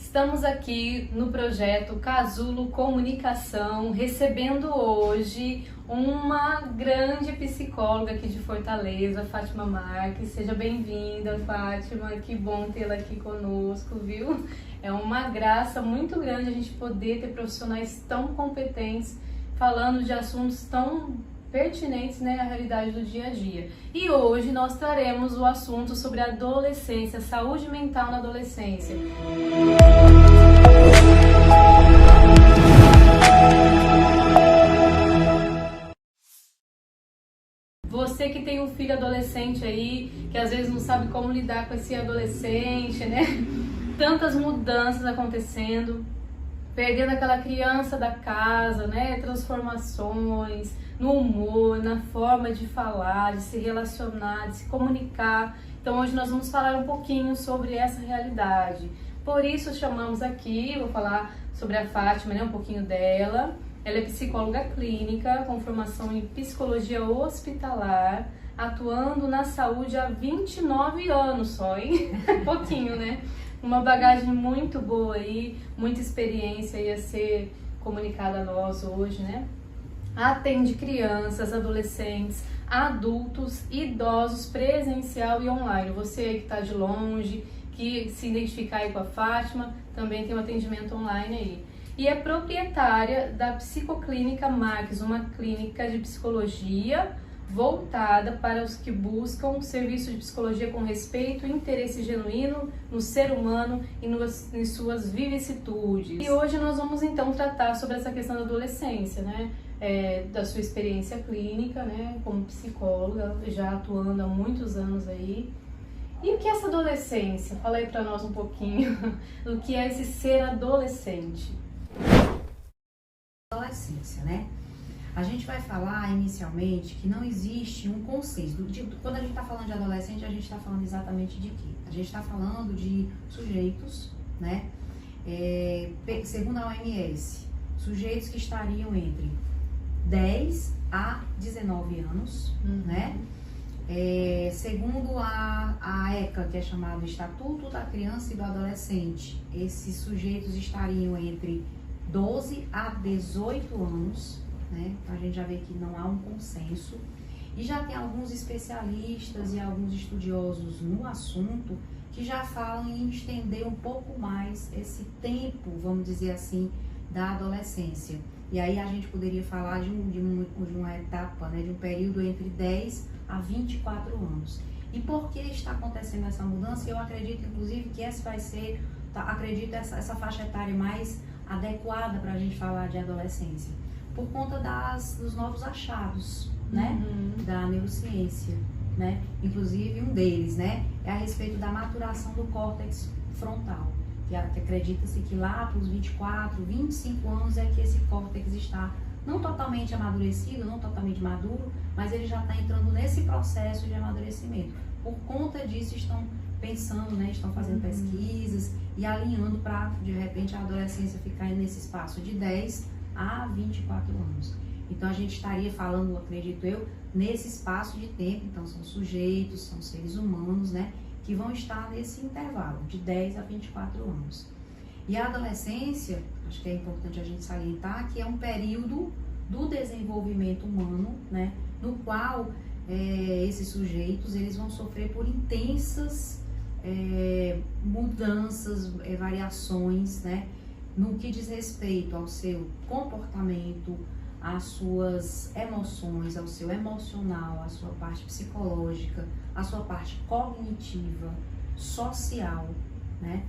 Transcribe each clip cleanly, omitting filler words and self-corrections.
Estamos aqui no projeto Casulo Comunicação, recebendo hoje uma grande psicóloga aqui de Fortaleza, Fátima Marques. Seja bem-vinda, Fátima, que bom tê-la aqui conosco, viu? É uma graça muito grande a gente poder ter profissionais tão competentes falando de assuntos tão pertinentes, né, à realidade do dia a dia. E hoje nós traremos o assunto sobre adolescência, saúde mental na adolescência. Você que tem um filho adolescente aí, que às vezes não sabe como lidar com esse adolescente, né? Tantas mudanças acontecendo, perdendo aquela criança da casa, né? Transformações no humor, na forma de falar, de se relacionar, de se comunicar. Então hoje nós vamos falar um pouquinho sobre essa realidade. Por isso chamamos aqui, vou falar sobre a Fátima, né? Um pouquinho dela. Ela é psicóloga clínica, com formação em psicologia hospitalar, atuando na saúde há 29 anos só, hein? Pouquinho, né? Uma bagagem muito boa aí, muita experiência aí a ser comunicada a nós hoje, né? Atende crianças, adolescentes, adultos, idosos, presencial e online. Você aí que está de longe, que se identificar aí com a Fátima, também tem um atendimento online aí. E é proprietária da Psicoclínica Marques, uma clínica de psicologia voltada para os que buscam serviço de psicologia com respeito e interesse genuíno no ser humano e em suas vicissitudes. E hoje nós vamos então tratar sobre essa questão da adolescência, né? Da sua experiência clínica, né? Como psicóloga, já atuando há muitos anos aí. E o que é essa adolescência? Fala aí pra nós um pouquinho do que é esse ser adolescente. Adolescência, né? A gente vai falar inicialmente que não existe um consenso. Quando a gente está falando de adolescente, a gente está falando exatamente de quê? A gente está falando de sujeitos, né? Segundo a OMS, sujeitos que estariam entre 10 a 19 anos, né? Segundo a ECA, que é chamado Estatuto da Criança e do Adolescente, esses sujeitos estariam entre 12 a 18 anos, né? A gente já vê que não há um consenso e já tem alguns especialistas e alguns estudiosos no assunto que já falam em estender um pouco mais esse tempo, vamos dizer assim, da adolescência. E aí a gente poderia falar de uma etapa, né? De um período entre 10 a 24 anos. E por que está acontecendo essa mudança? Eu acredito, inclusive, que essa vai ser, essa faixa etária mais adequada para a gente falar de adolescência, por conta dos novos achados, né, da neurociência, né, inclusive um deles, né, é a respeito da maturação do córtex frontal, que acredita-se que lá para os 24, 25 anos é que esse córtex está não totalmente amadurecido, não totalmente maduro, mas ele já está entrando nesse processo de amadurecimento. Por conta disso estão pensando, né, estão fazendo pesquisas e alinhando para, de repente, a adolescência ficar nesse espaço de 10 a 24 anos. Então, a gente estaria falando, acredito eu, nesse espaço de tempo. Então, são sujeitos, são seres humanos, né, que vão estar nesse intervalo de 10 a 24 anos. E a adolescência, acho que é importante a gente salientar, que é um período do desenvolvimento humano, né, no qual esses sujeitos eles vão sofrer por intensas mudanças, variações, né, no que diz respeito ao seu comportamento, às suas emoções, ao seu emocional, à sua parte psicológica, à sua parte cognitiva, social, né?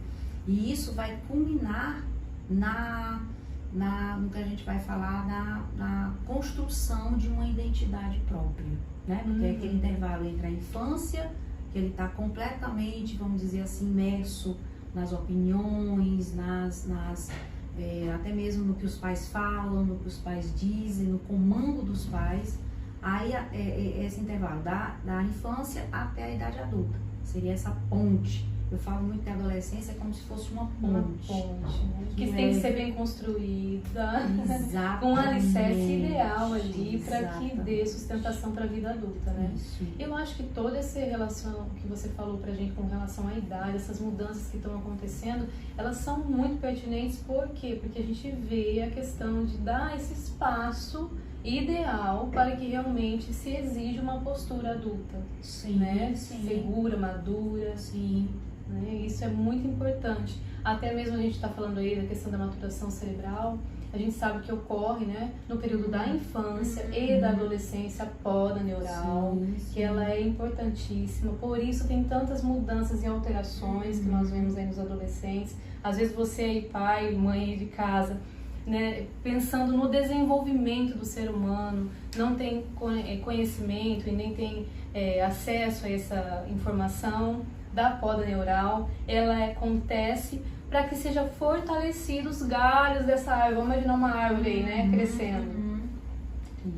E isso vai culminar no que a gente vai falar na construção de uma identidade própria, né? Porque é aquele intervalo entre a infância, que ele está completamente, vamos dizer assim, imerso nas opiniões, até mesmo no que os pais falam, no que os pais dizem, no comando dos pais. Aí esse intervalo da infância até a idade adulta seria essa ponte Eu falo muito que a adolescência é como se fosse uma ponte. Uma ponte, né? Que tem que ser bem construída, Exatamente. com um alicerce ideal ali para que dê sustentação para a vida adulta, né? Isso. Eu acho que toda essa relação que você falou pra gente com relação à idade, essas mudanças que estão acontecendo, elas são muito pertinentes. Por quê? Porque a gente vê a questão de dar esse espaço ideal para que realmente se exija uma postura adulta, Sim, né? sim. Segura, madura, Sim. né? Isso é muito importante. Até mesmo a gente está falando aí da questão da maturação cerebral, a gente sabe que ocorre, né, no período da infância e da adolescência, a poda neural, que ela é importantíssima. Por isso tem tantas mudanças e alterações que nós vemos aí nos adolescentes. Às vezes você aí, pai, mãe de casa, né, pensando no desenvolvimento do ser humano, não tem conhecimento e nem tem acesso a essa informação da poda neural. Ela acontece para que sejam fortalecidos os galhos dessa árvore. Vamos imaginar uma árvore aí, né, crescendo.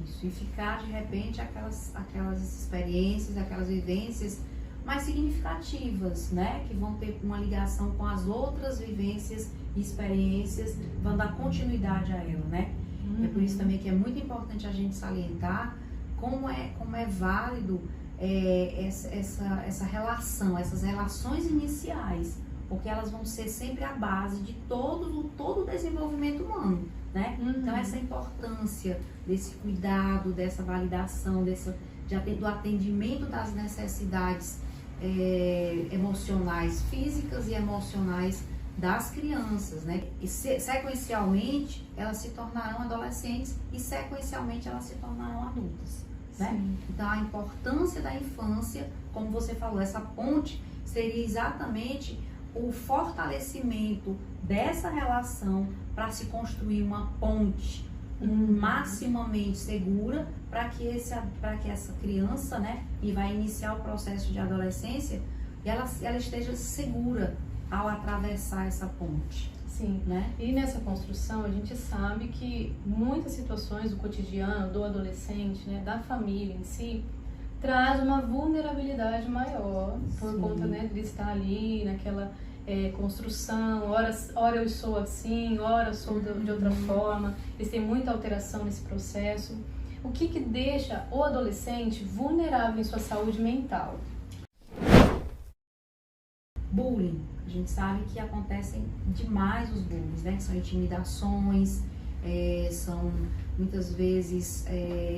Isso, e ficar de repente aquelas experiências, aquelas vivências mais significativas, né, que vão ter uma ligação com as outras vivências e experiências, vão dar continuidade a ela, né? É por isso também que é muito importante a gente salientar como é válido essa relação, essas relações iniciais, porque elas vão ser sempre a base de todo o desenvolvimento humano, né? Então essa importância desse cuidado, dessa validação, do atendimento das necessidades emocionais, físicas e emocionais das crianças, né? E sequencialmente elas se tornarão adolescentes e sequencialmente elas se tornarão adultas, né? Então a importância da infância, como você falou, essa ponte seria exatamente o fortalecimento dessa relação para se construir uma ponte maximamente segura para que essa criança, né, e vai iniciar o processo de adolescência, ela esteja segura ao atravessar essa ponte. Sim, né? E nessa construção a gente sabe que muitas situações do cotidiano, do adolescente, né, da família em si, traz uma vulnerabilidade maior por conta, né, de estar ali naquela construção, ora eu sou assim, ora eu sou de outra forma. Eles têm muita alteração nesse processo. O que deixa o adolescente vulnerável em sua saúde mental? Bullying. A gente sabe que acontecem demais os bullying, né? São intimidações, são muitas vezes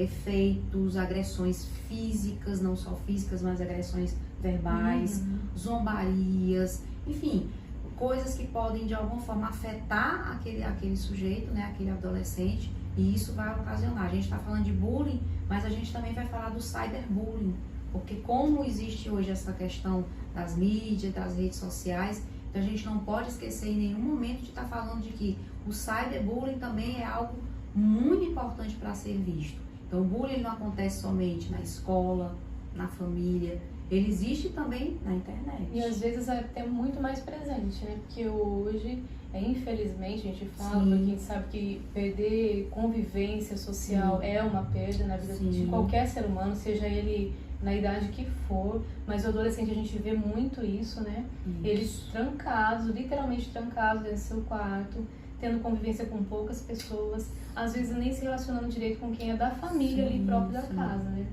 efeitos, agressões físicas, não só físicas, mas agressões verbais, zombarias, enfim, coisas que podem de alguma forma afetar aquele sujeito, né? Aquele adolescente, e isso vai ocasionar. A gente está falando de bullying, mas a gente também vai falar do cyberbullying, porque como existe hoje essa questão das mídias, das redes sociais, então a gente não pode esquecer em nenhum momento de estar falando de que o cyberbullying também é algo muito importante para ser visto. Então o bullying não acontece somente na escola, na família, ele existe também na internet. E às vezes é até muito mais presente, né? Porque hoje, infelizmente, a gente fala, porque a gente sabe que perder convivência social é uma perda na vida de qualquer ser humano, seja ele na idade que for, mas o adolescente a gente vê muito isso, né? Eles trancados, literalmente trancados dentro do seu quarto, tendo convivência com poucas pessoas, às vezes nem se relacionando direito com quem é da família ali próprio da casa, né?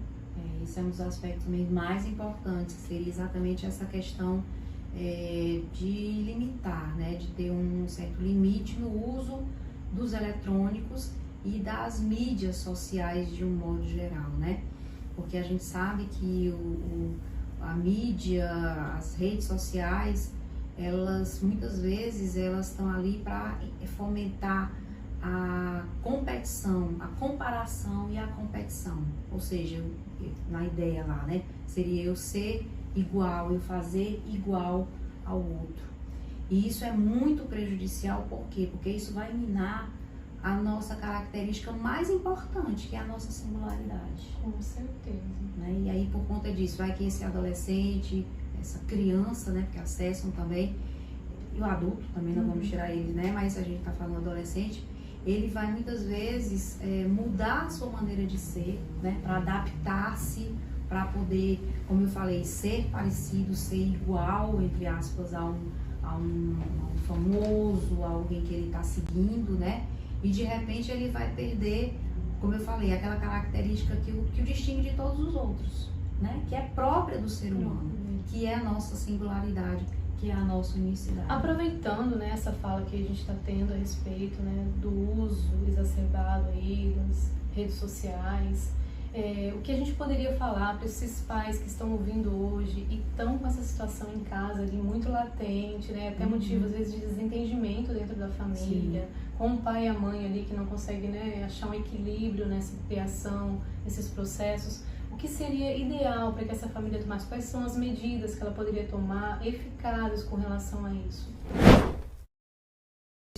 Esse é um dos aspectos também mais importantes, que seria exatamente essa questão de limitar, né? De ter um certo limite no uso dos eletrônicos e das mídias sociais de um modo geral, né? Porque a gente sabe que a mídia, as redes sociais, elas muitas vezes elas estão ali para fomentar a competição, a comparação e a competição. Ou seja, na ideia lá, né? Seria eu ser igual, eu fazer igual ao outro. E isso é muito prejudicial, por quê? Porque isso vai minar a nossa característica mais importante, que é a nossa singularidade. Com certeza. Né? E aí, por conta disso, vai que esse adolescente, essa criança, né, porque acessam também, e o adulto também, não vamos tirar eles, né, mas a gente está falando adolescente, ele vai muitas vezes mudar a sua maneira de ser, né, para adaptar-se para poder, como eu falei, ser parecido, ser igual, entre aspas, a um famoso, a alguém que ele está seguindo, né? E de repente ele vai perder, como eu falei, aquela característica que o distingue de todos os outros, né? Que é própria do ser humano, que é a nossa singularidade, que é a nossa unicidade. Aproveitando, né, essa fala que a gente está tendo a respeito, né, do uso exacerbado aí das redes sociais, o que a gente poderia falar para esses pais que estão ouvindo hoje e estão com essa situação em casa ali muito latente, né, até motivo às vezes de desentendimento dentro da família, com o pai e a mãe ali que não conseguem, né, achar um equilíbrio nessa criação, nesses processos. O que seria ideal para que essa família tomasse? Quais são as medidas que ela poderia tomar eficazes com relação a isso?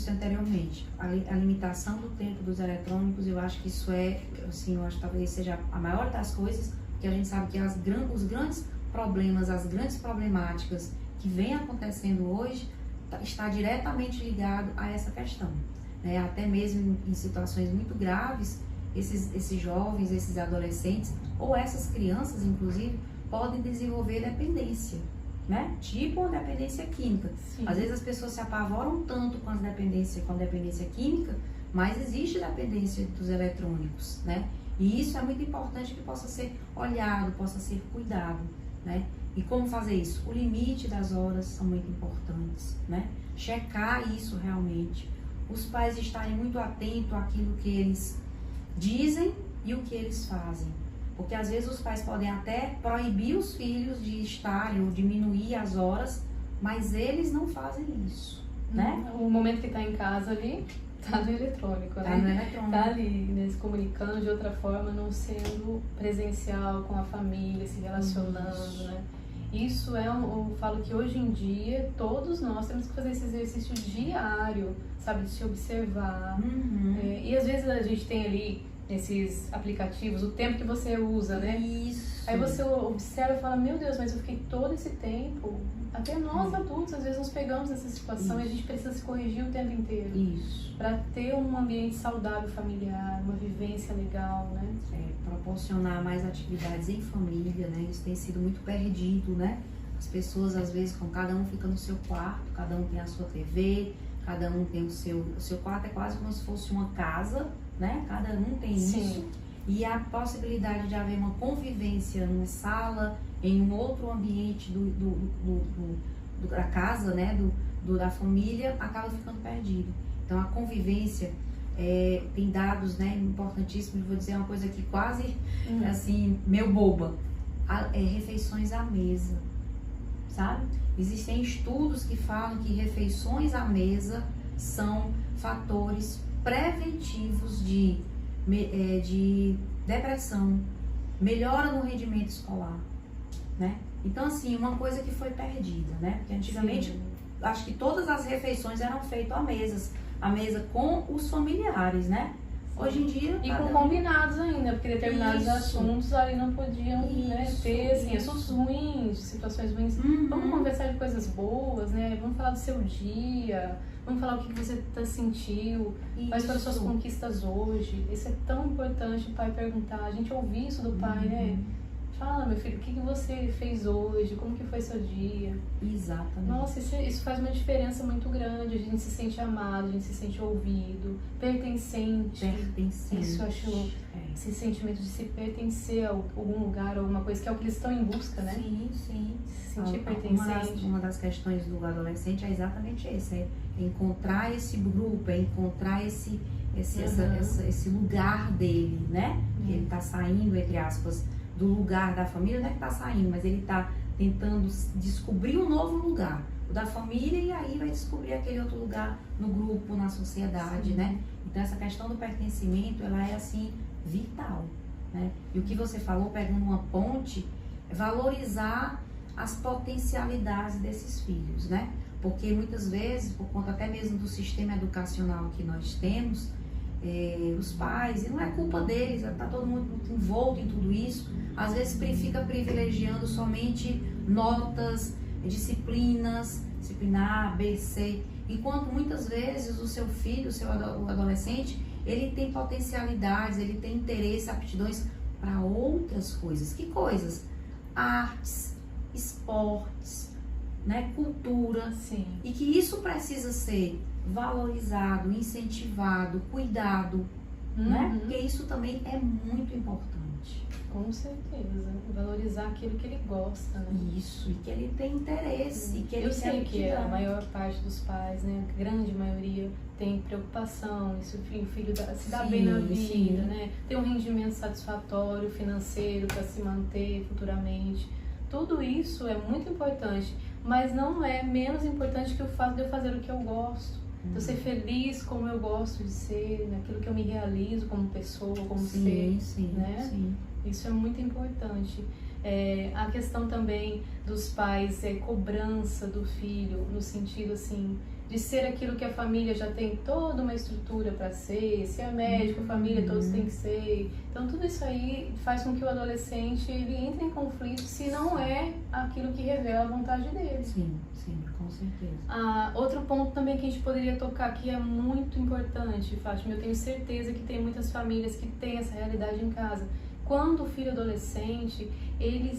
Anteriormente, a limitação do tempo dos eletrônicos, eu acho que isso é, assim, eu acho que talvez seja a maior das coisas, porque a gente sabe que os grandes problemas, as grandes problemáticas que vem acontecendo hoje, está diretamente ligado a essa questão, né? Até mesmo em situações muito graves, esses jovens, esses adolescentes, ou essas crianças, inclusive, podem desenvolver dependência, né? Tipo uma dependência química. Sim. Às vezes as pessoas se apavoram tanto com a dependência química, mas existe dependência dos eletrônicos, né? E isso é muito importante que possa ser olhado, possa ser cuidado, né? E como fazer isso? O limite das horas são muito importantes, né? Checar isso realmente. Os pais estarem muito atentos àquilo que eles dizem e o que eles fazem. Porque às vezes os pais podem até proibir os filhos de estarem ou diminuir as horas, mas eles não fazem isso, né? O momento que está em casa ali, está no eletrônico, né? Está no eletrônico. Está ali, né, se comunicando de outra forma, não sendo presencial com a família, se relacionando, né? Isso eu falo que hoje em dia, todos nós temos que fazer esse exercício diário, sabe? De se observar. E às vezes a gente tem ali esses aplicativos, o tempo que você usa, né? Isso. Aí você observa e fala, meu Deus, mas eu fiquei todo esse tempo. Até nós adultos, às vezes, nos pegamos nessa situação e a gente precisa se corrigir o tempo inteiro. Isso. Para ter um ambiente saudável familiar, uma vivência legal, né? Proporcionar mais atividades em família, né? Isso tem sido muito perdido, né? As pessoas, às vezes, com cada um fica no seu quarto, cada um tem a sua TV, cada um tem o seu quarto, é quase como se fosse uma casa, né? Cada um tem isso. E a possibilidade de haver uma convivência numa sala, em um outro ambiente da casa, né? Da família, acaba ficando perdido. Então, a convivência tem dados, né, importantíssimos. Vou dizer uma coisa aqui quase, assim, meio boba. Refeições à mesa, sabe? Existem estudos que falam que refeições à mesa são fatores preventivos de depressão, melhora no rendimento escolar, né? Então, assim, uma coisa que foi perdida, né? Porque antigamente, acho que todas as refeições eram feitas à mesa com os familiares, né? Hoje em dia... E com combinados ainda, porque determinados assuntos ali não podiam, né, ter, assim, assuntos ruins, situações ruins. Vamos conversar de coisas boas, né? Vamos falar do seu dia, vamos falar o que você sentiu, quais foram as suas conquistas hoje. Isso é tão importante o pai perguntar, a gente ouvir isso do pai, né? Fala, meu filho, o que você fez hoje? Como que foi seu dia? Exatamente. Nossa, isso faz uma diferença muito grande. A gente se sente amado, a gente se sente ouvido, pertencente. Isso eu acho, esse sentimento de se pertencer a algum lugar, alguma coisa, que é o que eles estão em busca, né? Sim. Se sentir pertencente. Uma das questões do adolescente é exatamente esse, é encontrar esse grupo, é encontrar esse lugar dele, né? Que ele está saindo, entre aspas, do lugar da família, não é que está saindo, mas ele está tentando descobrir um novo lugar, o da família, e aí vai descobrir aquele outro lugar no grupo, na sociedade, né? Então essa questão do pertencimento, ela é assim, vital, né? E o que você falou, pegando uma ponte, é valorizar as potencialidades desses filhos, né? Porque muitas vezes, por conta até mesmo do sistema educacional que nós temos, os pais, e não é culpa deles, está todo mundo envolto em tudo isso, às vezes fica privilegiando somente notas, disciplinas, disciplina A, B, C, enquanto muitas vezes o seu filho, o adolescente, ele tem potencialidades, ele tem interesse, aptidões para outras coisas. Que coisas? Artes, esportes, né? Cultura. Sim. E que isso precisa ser valorizado, incentivado, cuidado, né? Porque isso também é muito importante. Com certeza. Valorizar aquilo que ele gosta, né? Isso, e que ele tem interesse. E que ele Eu sei que quer a maior parte dos pais, né, a grande maioria, tem preocupação, se o filho se dá bem na vida, né? Ter um rendimento satisfatório financeiro para se manter futuramente. Tudo isso é muito importante, mas não é menos importante que o fato de eu fazer o que eu gosto. De eu ser feliz como eu gosto de ser, naquilo que eu me realizo como pessoa, como ser, né? Sim. Isso é muito importante. A questão também dos pais, cobrança do filho, no sentido assim, de ser aquilo que a família já tem toda uma estrutura para ser, se é médico, família, todos têm que ser. Então tudo isso aí faz com que o adolescente ele entre em conflito se não é aquilo que revela a vontade dele. Sim, com certeza. Outro ponto também que a gente poderia tocar aqui é muito importante, Fátima, eu tenho certeza que tem muitas famílias que têm essa realidade em casa. Quando o filho adolescente, ele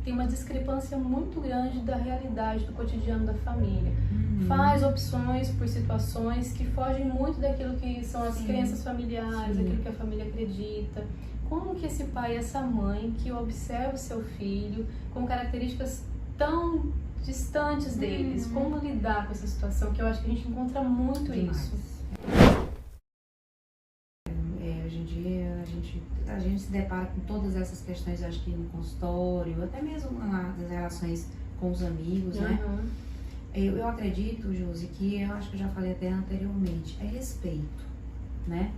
tem uma discrepância muito grande da realidade do cotidiano da família. Faz opções por situações que fogem muito daquilo que são as crenças familiares, daquilo que a família acredita. Como que esse pai e essa mãe que observa o seu filho com características tão distantes deles, como lidar com essa situação, que eu acho que a gente encontra muito isso. Hoje em dia a gente se depara com todas essas questões, acho que no consultório, até mesmo nas relações com os amigos, né? Eu acredito, Josi, que eu acho que eu já falei até anteriormente, é respeito, né?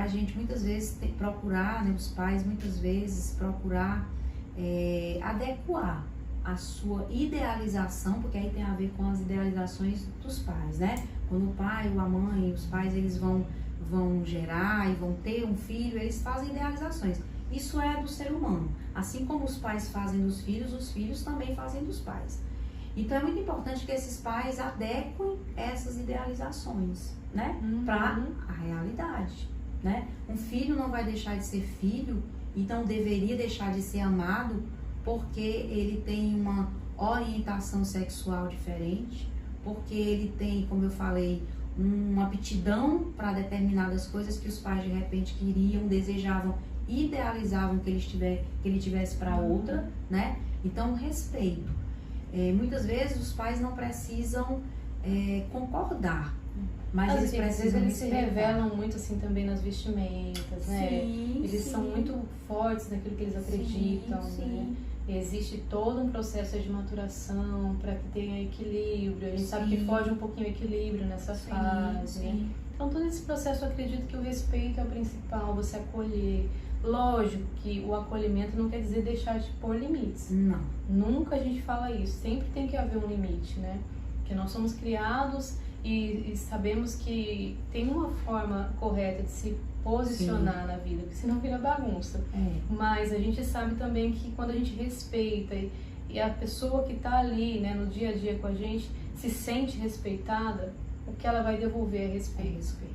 A gente muitas vezes procurar, né, os pais muitas vezes procurar adequar a sua idealização, porque aí tem a ver com as idealizações dos pais, né? Quando o pai ou a mãe, os pais, eles vão gerar e vão ter um filho, eles fazem idealizações. Isso é do ser humano. Assim como os pais fazem dos filhos, os filhos também fazem dos pais. Então é muito importante que esses pais adequem essas idealizações, né? Para a realidade, né? Um filho não vai deixar de ser filho, então deveria deixar de ser amado porque ele tem uma orientação sexual diferente, porque ele tem, como eu falei, uma aptidão para determinadas coisas que os pais de repente queriam, desejavam, idealizavam que ele tivesse para outra, né? Então, respeito. Muitas vezes os pais não precisam concordar, mas às eles precisam eles se revelam muito assim também nas vestimentas, né? Eles são muito fortes naquilo que eles acreditam, né? Existe todo um processo de maturação para que tenha equilíbrio. A gente sabe que foge um pouquinho o equilíbrio nessa fase, né? Então todo esse processo eu acredito que o respeito é o principal, você acolher. Lógico que o acolhimento não quer dizer deixar de pôr limites. Não. Nunca a gente fala isso. Sempre tem que haver um limite, né? Porque nós somos criados e sabemos que tem uma forma correta de se posicionar na vida, porque senão vira bagunça. Mas a gente sabe também que quando a gente respeita e a pessoa que está ali, né, no dia a dia com a gente, se sente respeitada, o que ela vai devolver é respeito.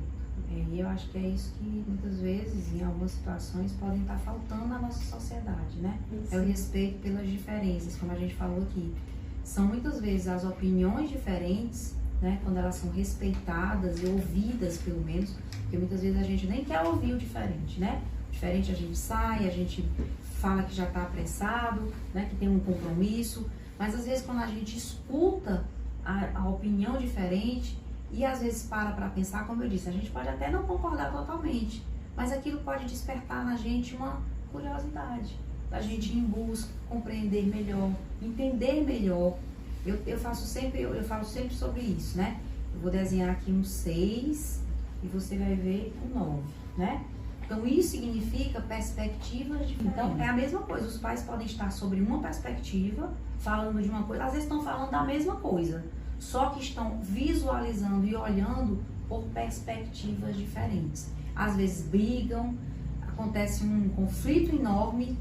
E eu acho que é isso que muitas vezes, em algumas situações, podem estar faltando na nossa sociedade, né? Isso. É o respeito pelas diferenças, como a gente falou aqui. São muitas vezes as opiniões diferentes, né? Quando elas são respeitadas e ouvidas, pelo menos, porque muitas vezes a gente nem quer ouvir o diferente, né? O diferente a gente sai, a gente fala que já está apressado, né? Que tem um compromisso, mas às vezes quando a gente escuta a opinião diferente, e às vezes para pensar, como eu disse, a gente pode até não concordar totalmente, mas aquilo pode despertar na gente uma curiosidade, da gente ir em busca, compreender melhor, entender melhor. Eu falo sempre sobre isso, né? Eu vou desenhar aqui um 6 e você vai ver um 9, né? Então isso significa perspectivas diferentes. Então é a mesma coisa, os pais podem estar sobre uma perspectiva, falando de uma coisa, às vezes estão falando da mesma coisa, só que estão visualizando e olhando por perspectivas diferentes. Às vezes brigam, acontece um conflito enorme,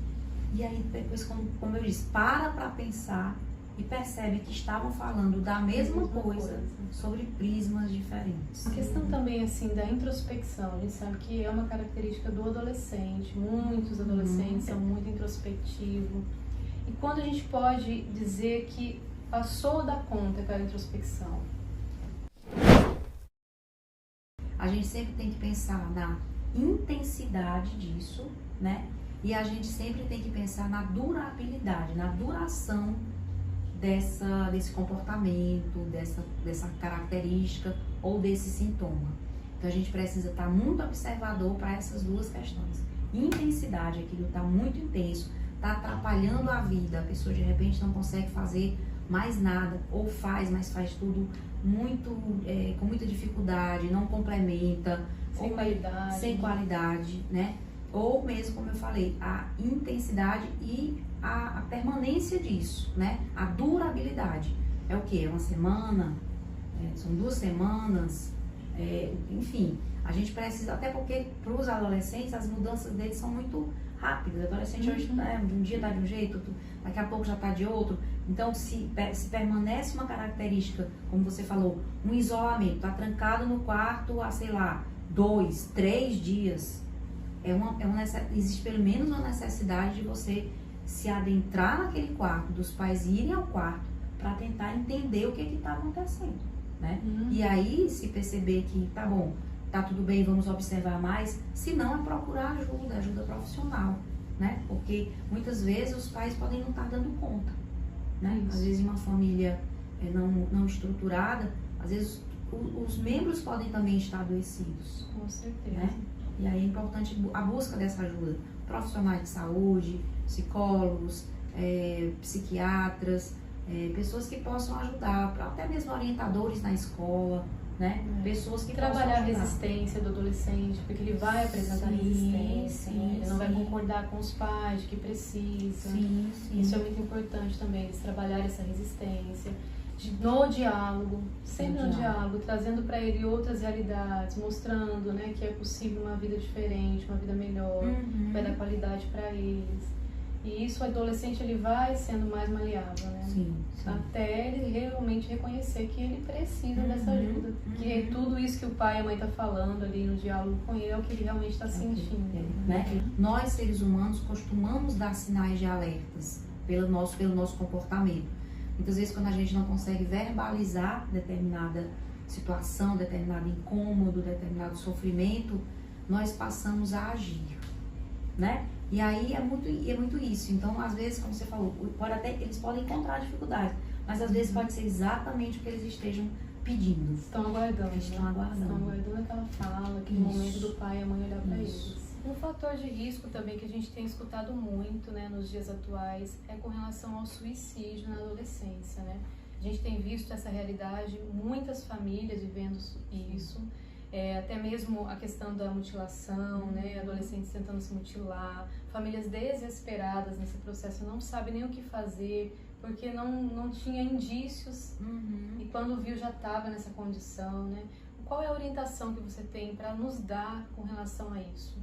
e aí depois, como eu disse, para pensar e percebe que estavam falando da mesma coisa sobre prismas diferentes. diferentes. A questão também, assim, da introspecção, a gente sabe que é uma característica do adolescente, muitos adolescentes são muito introspectivos. E quando a gente pode dizer que passou da conta aquela introspecção? A gente sempre tem que pensar na intensidade disso, né? E a gente sempre tem que pensar na durabilidade, na duração desse comportamento, dessa característica ou desse sintoma. Então a gente precisa estar muito observador para essas duas questões. Intensidade, aquilo está muito intenso, está atrapalhando a vida, a pessoa de repente não consegue fazer mais nada, ou faz, mas faz tudo muito, com muita dificuldade, não complementa, sem qualidade, né? Ou mesmo, como eu falei, a intensidade e a permanência disso, né? A durabilidade. É o quê? É uma semana? São 2 semanas? Enfim, a gente precisa, até porque para os adolescentes as mudanças deles são muito rápidas. O adolescente hoje, um dia está de um jeito, daqui a pouco já está de outro. Então, se permanece uma característica, como você falou, um isolamento, está trancado no quarto há, sei lá, 2, 3 dias, existe pelo menos uma necessidade de você se adentrar naquele quarto, dos pais irem ao quarto para tentar entender o que está acontecendo, né? E aí, se perceber que tá bom, tá tudo bem, vamos observar mais, se não é procurar ajuda profissional, né? Porque muitas vezes os pais podem não estar dando conta, né? Às vezes uma família não estruturada, às vezes os membros podem também estar adoecidos. Com certeza. Né? E aí é importante a busca dessa ajuda. Profissionais de saúde, psicólogos, psiquiatras, pessoas que possam ajudar, até mesmo orientadores na escola, né? Pessoas que trabalhar a resistência do adolescente, porque ele vai apresentar resistência, né? Ele não vai concordar com os pais de que precisa. Isso é muito importante também, eles trabalharem essa resistência. No diálogo, sempre no diálogo, trazendo para ele outras realidades, mostrando, né, que é possível uma vida diferente, uma vida melhor, vai dar qualidade para eles. E isso o adolescente ele vai sendo mais maleável, né? Até ele realmente reconhecer que ele precisa dessa ajuda. Que tudo isso que o pai e a mãe estão falando ali no diálogo com ele é o que ele realmente está sentindo. Né? Nós, seres humanos, costumamos dar sinais de alertas pelo nosso comportamento. Muitas vezes, quando a gente não consegue verbalizar determinada situação, determinado incômodo, determinado sofrimento, nós passamos a agir, né? E aí é muito isso. Então, às vezes, como você falou, eles podem encontrar dificuldades, mas às vezes pode ser exatamente o que eles estejam pedindo. Estão aguardando. Estão aguardando aquela fala, aquele momento do pai e a mãe olhar para eles. Um fator de risco também que a gente tem escutado muito, né, nos dias atuais é com relação ao suicídio na adolescência, né? A gente tem visto essa realidade, muitas famílias vivendo isso, até mesmo a questão da mutilação, né? Adolescentes tentando se mutilar, famílias desesperadas nesse processo, não sabem nem o que fazer, porque não tinha indícios e quando viu já estava nessa condição, né? Qual é a orientação que você tem para nos dar com relação a isso?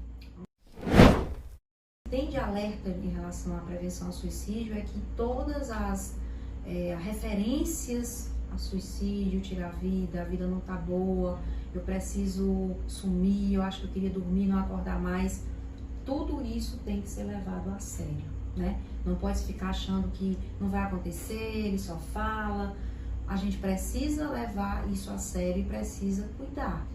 Tem de alerta em relação à prevenção ao suicídio é que todas as referências a suicídio, tirar a vida não tá boa, eu preciso sumir, eu acho que eu queria dormir, não acordar mais, tudo isso tem que ser levado a sério, né? Não pode ficar achando que não vai acontecer, ele só fala. A gente precisa levar isso a sério e precisa cuidar,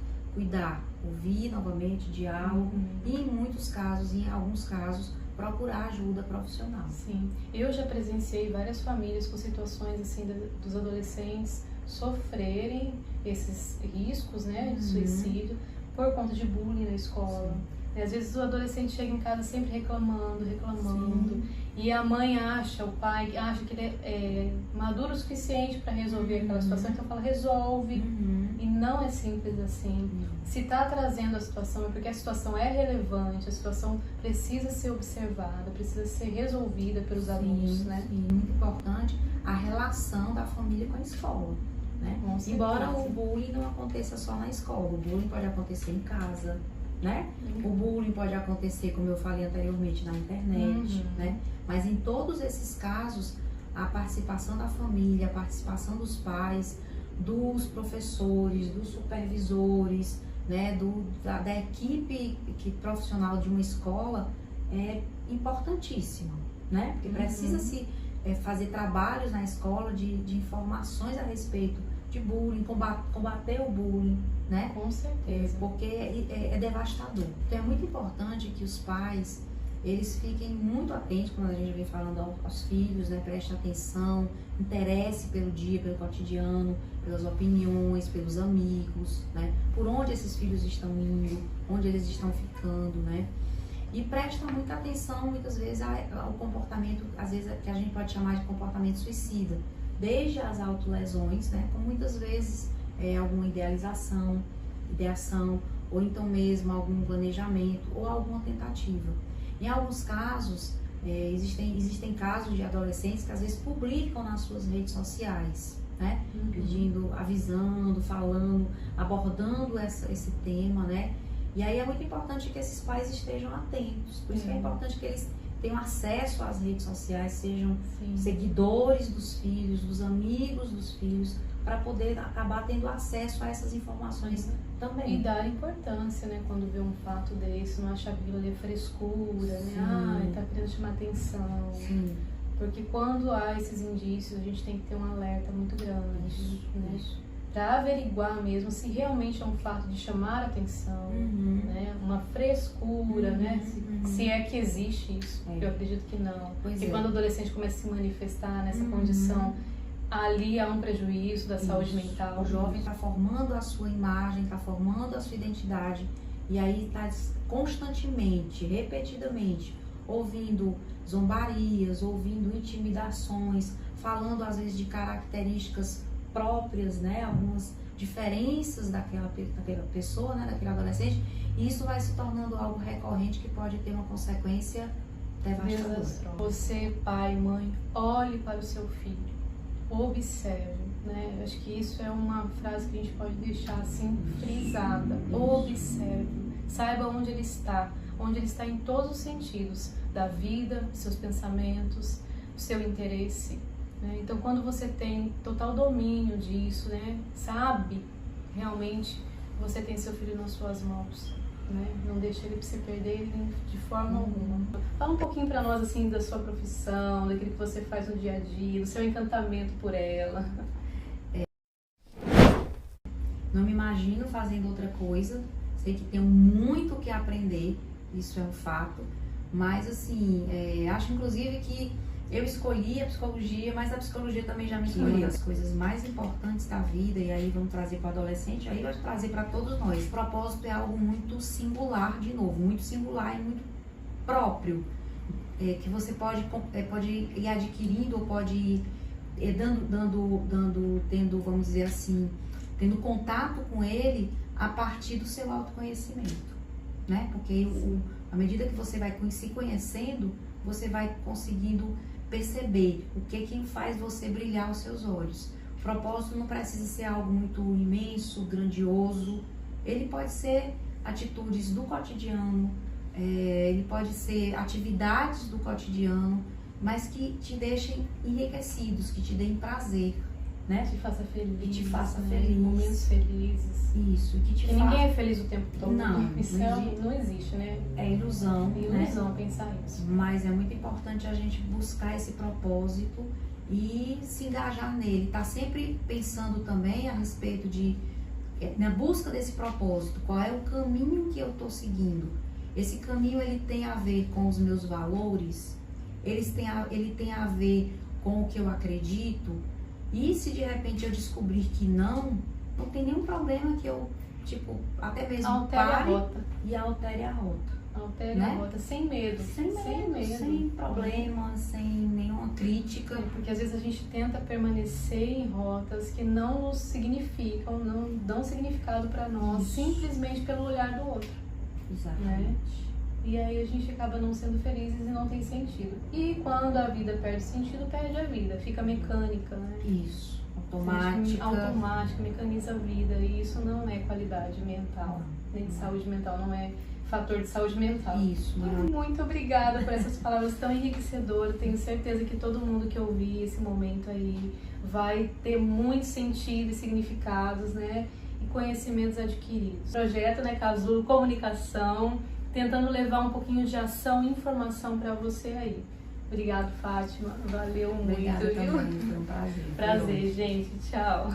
ouvir novamente, diálogo e em alguns casos, procurar ajuda profissional. Sim, eu já presenciei várias famílias com situações assim dos adolescentes sofrerem esses riscos, né, de suicídio por conta de bullying na escola. E, às vezes o adolescente chega em casa sempre reclamando, e a mãe o pai acha que ele é maduro o suficiente para resolver aquela situação, então fala, resolve, e não é simples assim. Se está trazendo a situação é porque a situação é relevante, a situação precisa ser observada, precisa ser resolvida pelos adultos, né? Muito importante a relação da família com a escola, né? Embora o bullying não aconteça só na escola, o bullying pode acontecer em casa, né? O bullying pode acontecer, como eu falei anteriormente, na internet, né? Mas em todos esses casos, a participação da família, a participação dos pais, dos professores, dos supervisores, né, da equipe profissional de uma escola é importantíssima, né? Porque precisa-se fazer trabalhos na escola de informações a respeito de bullying, combater o bullying, né? Com certeza. Porque é devastador. Então é muito importante que os pais, eles fiquem muito atentos, quando a gente vem falando aos filhos, né? Preste atenção, interesse pelo dia, pelo cotidiano, pelas opiniões, pelos amigos, né? Por onde esses filhos estão indo, onde eles estão ficando, né? E presta muita atenção, muitas vezes, ao comportamento, às vezes, que a gente pode chamar de comportamento suicida. Desde as autolesões, né? Como muitas vezes alguma ideação, ou então mesmo algum planejamento, ou alguma tentativa. Em alguns casos, existem casos de adolescentes que às vezes publicam nas suas redes sociais, né? Pedindo, avisando, falando, abordando esse tema, né? E aí é muito importante que esses pais estejam atentos. Por isso que é importante que eles tenham acesso às redes sociais, sejam seguidores dos filhos, dos amigos dos filhos, para poder acabar tendo acesso a essas informações também. E dar importância, né, quando vê um fato desse, não achar aquilo ali frescura, né? Ah, tá querendo chamar atenção. Sim. Porque quando há esses indícios, a gente tem que ter um alerta muito grande, né? Para averiguar mesmo se realmente é um fato de chamar atenção, né? Uma frescura, né? Se é que existe isso. Eu acredito que não. Porque quando o adolescente começa a se manifestar nessa condição, ali há um prejuízo da saúde mental. O jovem está formando a sua imagem, está formando a sua identidade, e aí está constantemente, repetidamente, ouvindo zombarias, ouvindo intimidações, falando às vezes de características próprias, né, algumas diferenças daquela pessoa, né, daquele adolescente, e isso vai se tornando algo recorrente que pode ter uma consequência devastadora. Você, pai, mãe, olhe para o seu filho, observe, né? Eu acho que isso é uma frase que a gente pode deixar assim frisada. Observe, saiba onde ele está em todos os sentidos da vida, seus pensamentos, seu interesse. Então, quando você tem total domínio disso, né, sabe, realmente, você tem seu filho nas suas mãos, né? Não deixa ele se perder de forma alguma. Fala um pouquinho pra nós, assim, da sua profissão, daquilo que você faz no dia a dia, do seu encantamento por ela. Não me imagino fazendo outra coisa, sei que tenho muito o que aprender, isso é um fato, mas, assim, acho, inclusive, que eu escolhi a psicologia, mas a psicologia também já me escolheu. As coisas mais importantes da vida, e aí vamos trazer para o adolescente, aí vai trazer para todos nós. O propósito é algo muito singular, de novo, muito singular e muito próprio, que você pode ir adquirindo ou pode ir tendo, vamos dizer assim, tendo contato com ele a partir do seu autoconhecimento, né? Porque à medida que você vai se conhecendo, você vai conseguindo perceber o que faz você brilhar os seus olhos. O propósito não precisa ser algo muito imenso, grandioso. Ele pode ser atitudes do cotidiano, ele pode ser atividades do cotidiano, mas que te deixem enriquecidos, que te deem prazer, né? Que te faça feliz. Que te faça né? feliz. Momentos felizes. Isso. Que ninguém é feliz o tempo todo. Não. Isso não existe, né? É ilusão. É ilusão, né? Pensar isso. Mas é muito importante a gente buscar esse propósito e se engajar nele. Tá sempre pensando também a respeito na busca desse propósito. Qual é o caminho que eu tô seguindo? Esse caminho, ele tem a ver com os meus valores? Ele tem a ver com o que eu acredito? E se de repente eu descobrir que não tem nenhum problema que eu, até mesmo pare e altere a rota. Altere, né? A rota, sem medo. Sem problema, sem nenhuma crítica. Porque às vezes a gente tenta permanecer em rotas que não nos significam, não dão significado para nós, simplesmente pelo olhar do outro. Exatamente. Né? E aí a gente acaba não sendo felizes e não tem sentido. E quando a vida perde sentido, perde a vida. Fica mecânica, né? Isso. Automática, mecaniza a vida. E isso não é qualidade mental, nem de saúde mental. Não é fator de saúde mental. Isso. Muito obrigada por essas palavras tão enriquecedoras. Tenho certeza que todo mundo que ouvir esse momento aí vai ter muito sentido e significados, né? E conhecimentos adquiridos. Projeto, né, Casulo Comunicação, tentando levar um pouquinho de ação e informação para você aí. Obrigado, Fátima. Valeu muito, Obrigada viu? também, foi um prazer. Prazer, gente. Tchau.